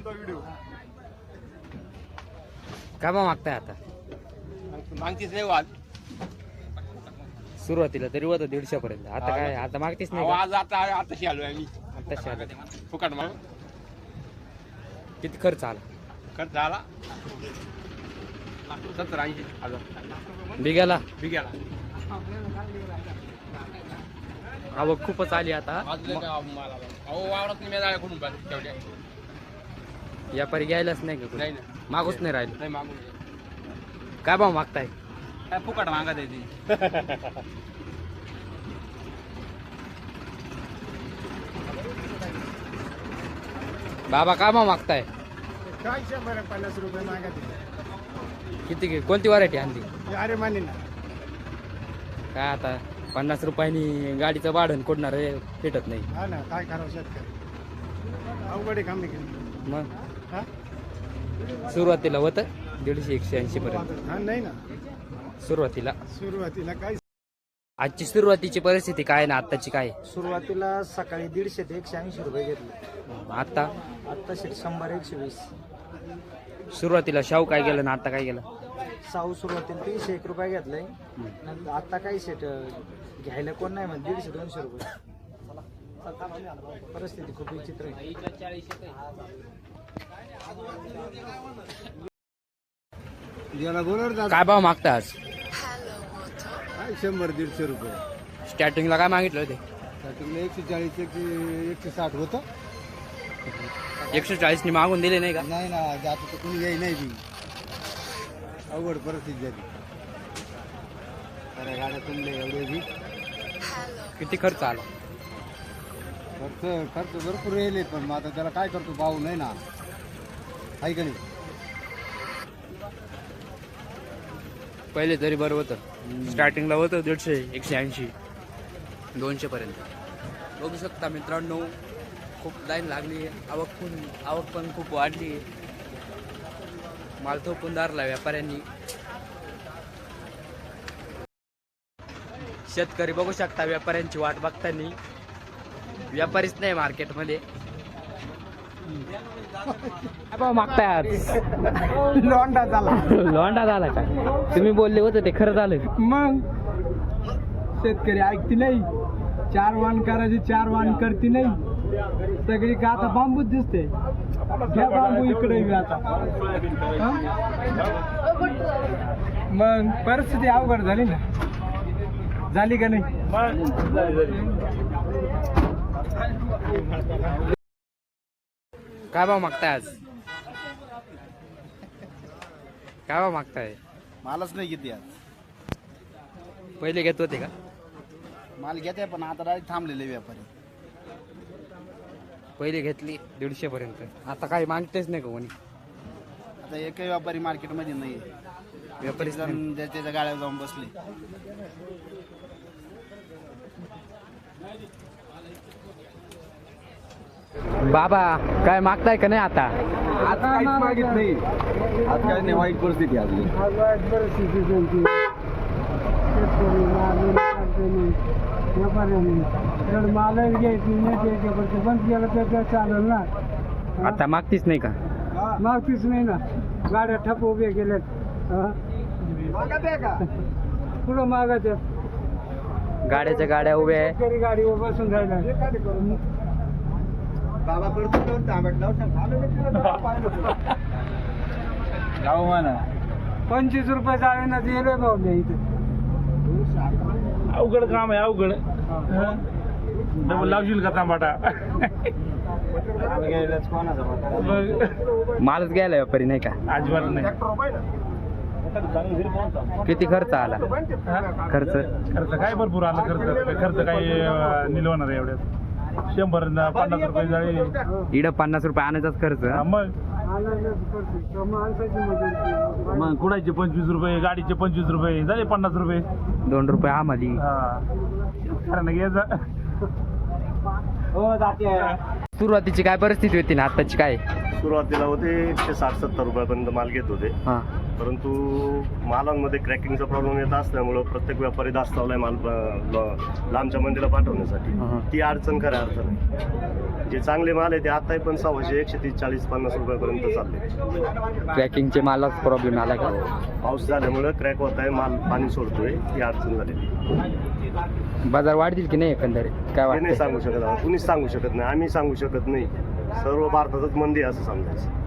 काय भाव मागताय आता? मागतीच नाही वाद. सुरुवातीला तरी होतं 150 पर्यंत. आता काय आता मागतेच नाही का? आज आताशी आलोय आम्ही. आताशी आलं. फुकट मग किती खर्च आला? खर्च झाला 70-80,000 बिघाला. बिघाला. आवक खूपच आली आता. वावरात मी जाळ्या करून तेवढ्या व्यापारी घ्यायलाच नाही का? नाही ना, मागूच नाही राहिलं. नाही मागून काय भाव मागताय? काय फुकट मागत आहे ती. बाबा काय भाव मागताय? काय 150 रुपये मागत. किती कोणती व्हरायटी आणली? अरे मानी ना काय आता 50 रुपयांनी गाडीचं भाडं कोडणार भेटत नाही. हा ना, काय करावं शेतकरी. अवघड काम आहे. मग हा सुरुवातीला होतं 150-180 पर्यंत. हा नाही ना, सुरुवातीला काय आजची सुरुवातीची परिस्थिती काय ना आत्ताची काय? सुरुवातीला सकाळी 150 ते 180 रुपये घेतले. आता आता 100-120. सुरुवातीला शाहू काय गेलं ना आता काय गेलं? साऊ सुरुवातीला 301 रुपये घेतलाय. नंतर आता काही सेट घ्यायला कोण नाही म्हणत. 150-200 रुपये. परिस्थिती खूप विचित्र आहे. काय भाव मागता आज? 100-150 रुपये. स्टार्टिंगला काय मागितलं होते? 140-160 होतं. 140 नि मागून दिले नाही का? नाही ना, आता तर कोणी येई नाही बी. अवघड परिस्थिती झाली. अरे गाड्या तुमले एवढे बी. किती खर्च आला? खर्च भरपूर राहिले, पण मग आता त्याला काय करतो, भाऊ नाही ना, आहे का नाही. पहिले तरी बरं होतं. स्टार्टिंगला होतं 150-180 200 पर्यंत. बघू शकता मित्रांनो, खूप लाईन लागली. आवक पण खूप वाढली. माल थोपून धरला व्यापाऱ्यांनी. शेतकरी बघू शकता व्यापाऱ्यांची वाट बघताना. व्यापारीच नाही मार्केटमध्ये. काय भाव मागताय आज? लोंडा झाला. लोंडा झाला काय? तुम्ही बोलले होते ते खरं झालं. मग शेतकरी ऐकती नाही. 4 वाण करायची, 4 वाण करती नाही. सगळी का आता बांबूच दिसते. घ्या बांबू इकडे आता. मग परिस्थिती अवघड झाली ना. झाली का नाही? काय भाव मागताय आज? काय भाव मागताय? मालच नाही घेते आज. पहिले घेत होते का? माल घेते, पण आता डायरेक्ट थांबलेले व्यापारी. पहिले घेतली 150 पर्यंत. आता काही मागतेच नाही का कोणी? आता एकही व्यापारी मार्केटमध्ये नाही. व्यापारी त्याच्या गाड्यावर जाऊन बसले. बाबा काय मागताय का नाही आता? आता काहीच मागित नाही. आता काय नाही, वाईट परिस्थिती आज. चालेल ना. आता मागतीच नाही का? मागतीच नाही ना. गाड्या ठप उभे गेल्यात. पुढं मागत गाड्याच्या गाड्या उभ्या आहे. तरी गाडी बसून राहिला. बाबा गाव म्हणा 25 रुपये जाळीनं दिले भाऊ इथे. अवघड काम आहे, अवघड. डबल लावशील का तांबाटा? मालच घ्यायला व्यापारी नाही का? अजिबात नाही. किती खर्च आला? खर्च काय भरपूर आला. खर्च काय निलवणार आहे एवढ्यात? 100-50 रुपये जाळी. इकडं 50 रुपये आणायचाच खर्च. मग कुडायचे 25 रुपये, गाडीचे 25 रुपये, झाले 50 रुपये. 2 रुपये आम्हाला. घ्यायचा. सुरुवातीची काय परिस्थिती होती ना आताची काय? सुरुवातीला होते 160-70 रुपयापर्यंत माल घेत होते. हा. परंतु मालांमध्ये क्रॅकिंगचा प्रॉब्लेम येत असल्यामुळं प्रत्येक व्यापारी दास्तावलाय माल लांबच्या मंडीला पाठवण्यासाठी. ती अडचण खऱ्या अर्थाने. जे चांगले माल आहे ते आताही पण 600, 130, 40, 50 रुपयापर्यंत चालले. क्रॅकिंगचे मालाच प्रॉब्लेम आला का? पाऊस झाल्यामुळे क्रॅक होत आहे, माल पाणी सोडतोय, ही अडचण झाली. बाजार वाढतील की नाही एकंदरीत काय हे नाही वाटतं? सांगू शकत, कुणीच सांगू शकत नाही, आम्ही सांगू शकत नाही. सर्व भारतातच मंदी आहे असं समजायचं.